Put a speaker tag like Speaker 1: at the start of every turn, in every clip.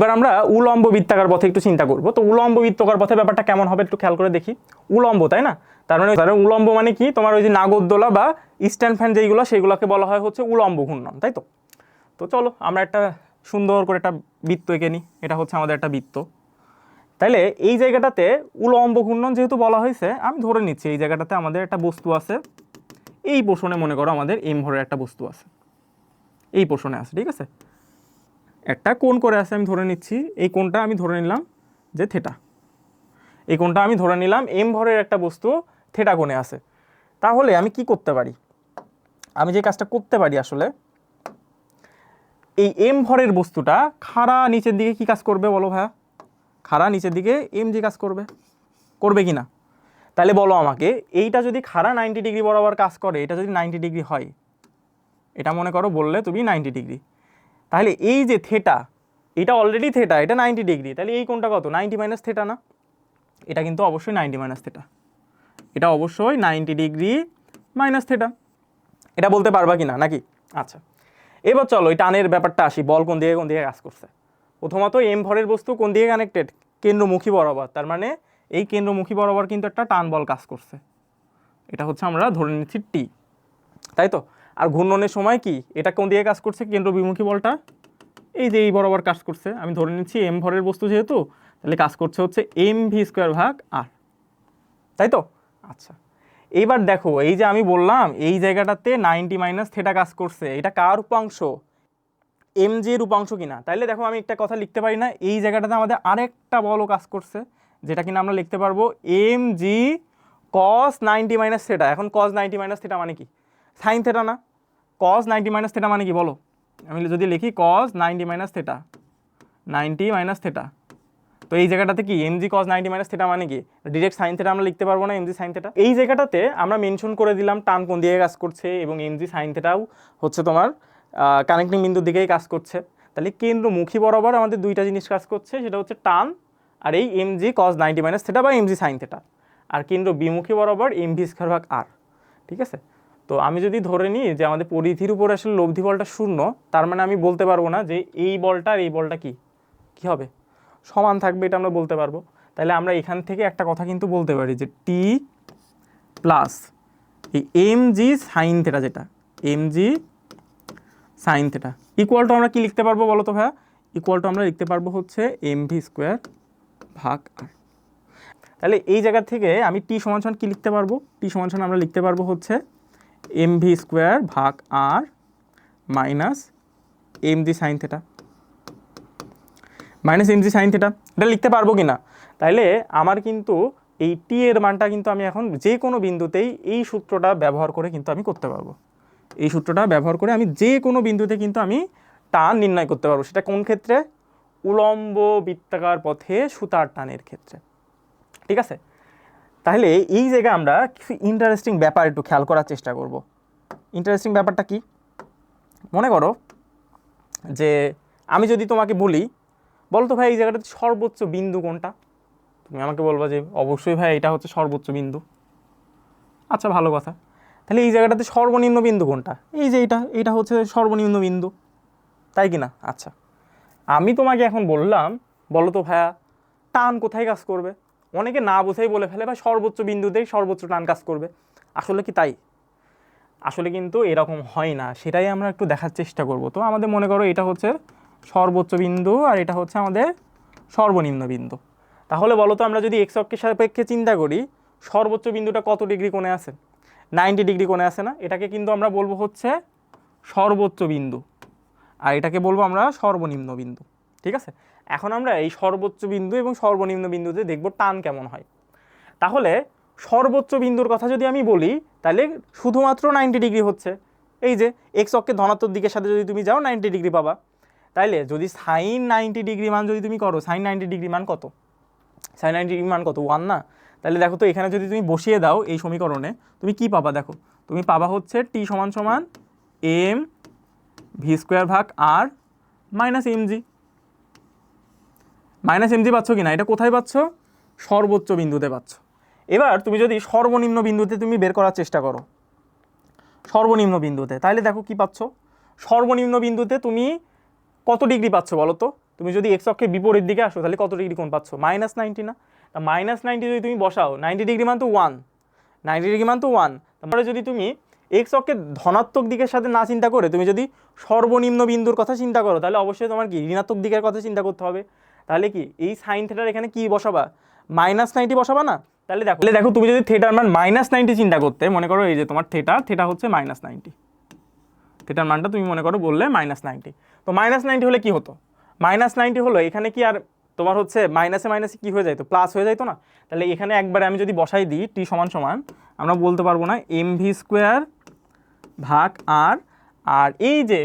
Speaker 1: এবার আমরা উলম্ব বৃত্তাকার পথে একটু চিন্তা করব। তো উলম্ব বৃত্তাকার পথে ব্যাপারটা কেমন হবে একটু খেয়াল করে দেখি। উলম্ব, তাই না? তার মানে উলম্ব মানে কি, তোমার ওই যে নাগরদোলা বা স্ট্যান্ড ফ্যান যেইগুলো সেগুলোকে বলা হয় হচ্ছে উলম্ব ঘূর্ণন, তাই তো? তো চলো আমরা একটা সুন্দর করে একটা বৃত্ত এঁকে নিই। এটা হচ্ছে আমাদের একটা বৃত্ত। তাইলে এই জায়গাটাতে উলম্ব ঘূর্ণন যেহেতু বলা হয়েছে, আমি ধরে নিচ্ছি এই জায়গাটাতে আমাদের একটা বস্তু আছে। এই পোর্শনে মনে করো আমাদের এম ভরের একটা বস্তু আছে, এই পোর্শনে আছে, ঠিক আছে? একটা কোণ করে আছে, আমি ধরে নিচ্ছি এই কোণটা আমি ধরে নিলাম যে থিটা। এই কোণটা আমি ধরে নিলাম এম ভরের একটা বস্তু থিটা কোণে আছে। তাহলে আমি কি করতে পারি, আমি যে কাজটা করতে পারি আসলে, এই এম ভরের বস্তুটা খাড়া নিচের দিকে কি কাজ করবে বলো ভাইয়া? খাড়া নিচের দিকে এম জি কাজ করবে, করবে কি না? তাহলে বলো আমাকে, এইটা যদি খাড়া 90 ডিগ্রি বরাবর কাজ করে, এটা যদি 90 ডিগ্রি হয়, এটা মনে করো বললে তুমি 90 ডিগ্রি, তাহলে এই যে থিটা, এটা অলরেডি থিটা, এটা 90 ডিগ্রি, তাহলে এই কোণটা কত? 90 মাইনাস থিটা না? এটা কিন্তু অবশ্যই 90 মাইনাস থিটা, এটা অবশ্যই 90 ডিগ্রি মাইনাস থিটা। এটা বলতে পারবা কি না নাকি? আচ্ছা, এবার চলো এই টানের ব্যাপারটা আসি। বল কোন দিকে কাজ করছে? প্রথমত এম ভরের বস্তু কোন দিকে কানেক্টেড? কেন্দ্রমুখী বরাবর। তার মানে এই কেন্দ্রমুখী বরাবর কিন্তু একটা টান বল কাজ করছে, এটা হচ্ছে আমরা ধরে নিচ্ছি টি, তাই তো? আর ঘূর্ণনের সময় কি, এটা কোন দিকে কাজ করছে? কেন্দ্রবিমুখী বলটা এই যে এই বরাবর কাজ করছে, আমি ধরে নিচ্ছি এম ভরের বস্তু যেহেতু, তাহলে কাজ করছে হচ্ছে এম ভি স্কোয়ার ভাগ আর, তাই তো? আচ্ছা, এইবার দেখো এই যে আমি বললাম এই জায়গাটাতে 90 মাইনাস থিটা কাজ করছে, এটা কার উপাংশ? এম জি এর উপাংশ কিনা? তাইলে দেখো আমি একটা কথা লিখতে পারি না, এই জায়গাটাতে আমাদের আরেকটা বলও কাজ করছে, যেটা কিনা আমরা লিখতে পারবো এম জি কস 90 মাইনাস থিটা। এখন কস 90 মাইনাস থিটা মানে কি? সাইন থিটা না? কস 90 মাইনাস থিটা মানে কি বলো? আমি যদি লিখি কস 90 মাইনাস থিটা, 90 মাইনাস থিটা, তো এই জায়গাটাতে কি এম জি কস 90 মাইনাস থিটা মানে কি? ডিরেক্ট সাইন থিটা আমরা লিখতে পারবো না, এম জি সাইন থিটা। এই জায়গাটাতে আমরা মেনশন করে দিলাম টান কোন দিকে কাজ করছে, এবং এম জি সাইন থিটাও হচ্ছে তোমার কানেক্টিং বিন্দুর দিকেই কাজ করছে। তাহলে কেন্দ্রমুখী বরাবর আমাদের দুইটা জিনিস কাজ করছে, সেটা হচ্ছে টান আর এই এম জি কস 90 মাইনাস থিটা বা এম জি সাইন থিটা, আর কেন্দ্র বিমুখী বরাবর এম ভি স্কয়ার ভাগ আর, ঠিক আছে? তো আমি যদি ধরে নিই যে আমাদের পরিধির উপর আসলে লব্ধি বলটা শূন্য, তার মানে আমি বলতে পারবো না যে এই বলটা আর এই বলটা কি হবে, সমান থাকবে, এটা আমরা বলতে পারবো। তাহলে আমরা এখান থেকে একটা কথা কিন্তু বলতে পারি যে টি প্লাস এই এম জি সাইন থিটা, যেটা M G sine theta equal to আমরা কি লিখতে পারবো বলো তো ভাইয়া? ইকুয়াল টু আমরা লিখতে পারবো হচ্ছে এম ভি স্কোয়ার ভাগ আর। তাহলে এই জায়গা থেকে আমি টি সমান সমান কি লিখতে পারবো? টি সমান সমান আমরা লিখতে পারবো হচ্ছে এম ভি স্কোয়ার ভাগ আর minus M G sine theta, minus M G sine theta. এটা লিখতে পারবো কি না? তাইলে আমার কিন্তু এই টি এর মানটা কিন্তু আমি এখন যে কোনো বিন্দুতেই এই সূত্রটা ব্যবহার করে কিন্তু আমি করতে পারবো। এই সূত্রটা ব্যবহার করে আমি যে কোনো বিন্দুতে কিন্তু আমি টান নির্ণয় করতে পারবো। সেটা কোন ক্ষেত্রে? উলম্ব বৃত্তাকার পথে সুতার টানের ক্ষেত্রে, ঠিক আছে? তাহলে এই জায়গায় আমরা কিছু ইন্টারেস্টিং ব্যাপার একটু খেয়াল করার চেষ্টা করব। ইন্টারেস্টিং ব্যাপারটা কি? মনে করো যে আমি যদি তোমাকে বলি, বলো তো ভাই এই জায়গাটাতে সর্বোচ্চ বিন্দু কোনটা? তুমি আমাকে বলবা যে অবশ্যই ভাই এটা হচ্ছে সর্বোচ্চ বিন্দু। আচ্ছা, ভালো কথা। তাহলে এই জায়গাটাতে সর্বনিম্ন বিন্দু কোনটা? এই যে এটা হচ্ছে সর্বনিম্ন বিন্দু, তাই কি না? আচ্ছা, আমি তোমাকে এখন বললাম বলো তো ভাইয়া টান কোথায় কাজ করবে? অনেকে না বোঝাই বলে ফেলে ভাই সর্বোচ্চ বিন্দুতেই সর্বোচ্চ টান কাজ করবে। আসলে কি তাই? আসলে কিন্তু এরকম হয় না, সেটাই আমরা একটু দেখার চেষ্টা করব। তো আমাদের মনে করো এটা হচ্ছে সর্বোচ্চ বিন্দু আর এটা হচ্ছে আমাদের সর্বনিম্ন বিন্দু। তাহলে বলো তো আমরা যদি এক্স অক্ষের সাপেক্ষে চিন্তা করি, সর্বোচ্চ বিন্দুটা কত ডিগ্রি কোণে আছে? 90 ডিগ্রি কোণে আছে না? এটাকে কিন্তু আমরা বলবো হচ্ছে সর্বোচ্চ বিন্দু, আর এটাকে বলবো আমরা সর্বনিম্ন বিন্দু, ঠিক আছে? এখন আমরা এই সর্বোচ্চ বিন্দু এবং সর্বনিম্ন বিন্দুতে দেখব টান কেমন হয়। তাহলে সর্বোচ্চ বিন্দুর কথা যদি আমি বলি, তাহলে শুধুমাত্র 90 ডিগ্রি হচ্ছে। এই যে এক্স অক্ষের ধনাত্মক দিকের সাথে যদি তুমি যাও 90 ডিগ্রি পাবা। তাইলে যদি সাইন 90 ডিগ্রি মান যদি তুমি করো, সাইন 90 ডিগ্রি মান কত? সাইন 90 ডিগ্রি মান কত? 1 না? তাহলে দেখো তো এখানে যদি তুমি বসিয়ে দাও এই সমীকরণে, তুমি কি পাবা? দেখো তুমি পাবা হচ্ছে টি সমান সমান এম ভি স্কোয়ার ভাগ আর মাইনাস এমজি। মাইনাস এমজি পাচ্ছ কি না? এটা কোথায় পাচ্ছ? সর্বোচ্চ বিন্দুতে পাচ্ছ। এবার তুমি যদি সর্বনিম্ন বিন্দুতে তুমি বের করার চেষ্টা করো, সর্বনিম্ন বিন্দুতে, তাহলে দেখো কি পাচ্ছ? সর্বনিম্ন বিন্দুতে তুমি কত ডিগ্রি পাচ্ছ বলো তো? তুমি যদি এক্স অক্ষের বিপরীত দিকে আসো তাহলে কত ডিগ্রি কোণ পাচ্ছ? -90 না? তা -90 যদি তুমি বসাও, 90 ডিগ্রি মান তো 1, 90 ডিগ্রি মান তো 1, তারপরে যদি তুমি এক্স অক্ষের ধনাত্মক দিকের সাথে না চিন্তা করে তুমি যদি সর্বনিম্ন বিন্দুর কথা চিন্তা করো, তাহলে অবশ্যই তোমার কি ঋণাত্মক দিকের কথা চিন্তা করতে হবে। তাহলে কি এই সাইন থিটার এখানে কি বসাবা? -90 বসাবা না? তাহলে দেখো তুমি যদি থিটার মান -90 চিন্তা করতে, মনে করো এই যে তোমার থিটা হচ্ছে -90, থিটার মানটা তুমি মনে করো বললে -90, তো -90 হলে কি হতো? -90 হলো এখানে কি আর তোমার হচ্ছে মাইনাসে মাইনাসে কি হয়ে যাইতো? প্লাস হয়ে যাইতো না? তাহলে এখানে একবারে আমি যদি বসাই দিই টি সমান সমান, আমরা বলতে পারবো না mv² ভাগ r, আর এই যে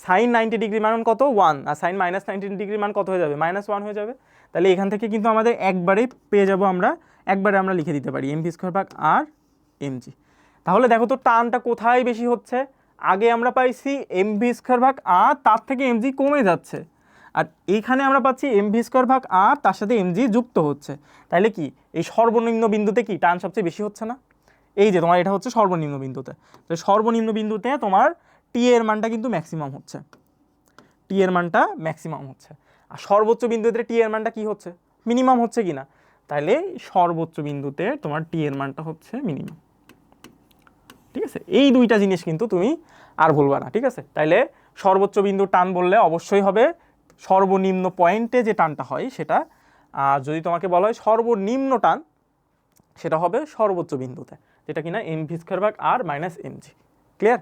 Speaker 1: সাইন 90 ডিগ্রি মান কত? 1, আর সাইন -90 ডিগ্রি মান কত হয়ে যাবে? -1 হয়ে যাবে। তাহলে এখান থেকে কিন্তু আমাদের একবারেই পেয়ে যাব আমরা, একবারে আমরা লিখে দিতে পারি mv² ভাগ r mg। তাহলে দেখো তো টানটা কোথায় বেশি হচ্ছে? আগে আমরা পাইছি mv² ভাগ r, তার থেকে mg কমে যাচ্ছে, আর এইখানে আমরা পাচ্ছি mv² ভাগ r, তার সাথে mg যুক্ত হচ্ছে। তাহলে কি এই সর্বনিম্ন বিন্দুতে কি টান সবচেয়ে বেশি হচ্ছে না? এই যে তোমার এটা হচ্ছে সর্বনিম্ন বিন্দুতে, তো সর্বনিম্ন বিন্দুতে তোমার টি এর মানটা কিন্তু ম্যাক্সিমাম হচ্ছে, টি এর মানটা ম্যাক্সিমাম হচ্ছে। আর সর্বোচ্চ বিন্দুতে টি এর মানটা কি হচ্ছে? মিনিমাম হচ্ছে কিনা? তাহলে সর্বোচ্চ বিন্দুতে তোমার টি এর মানটা হচ্ছে মিনিমাম। ঠিক আছে, এই দুইটা জিনিস কিন্তু তুমি আর ভুলবা না। ঠিক আছে, তাইলে সর্বোচ্চ বিন্দুর টান বললে অবশ্যই হবে সর্বনিম্ন পয়েন্টে যে টানটা হয় সেটা, আর যদি তোমাকে বলা হয় সর্বনিম্ন টান, সেটা হবে সর্বোচ্চ বিন্দুতে, যেটা কিনা mv² ভাগ r মাইনাস mg। ক্লিয়ার?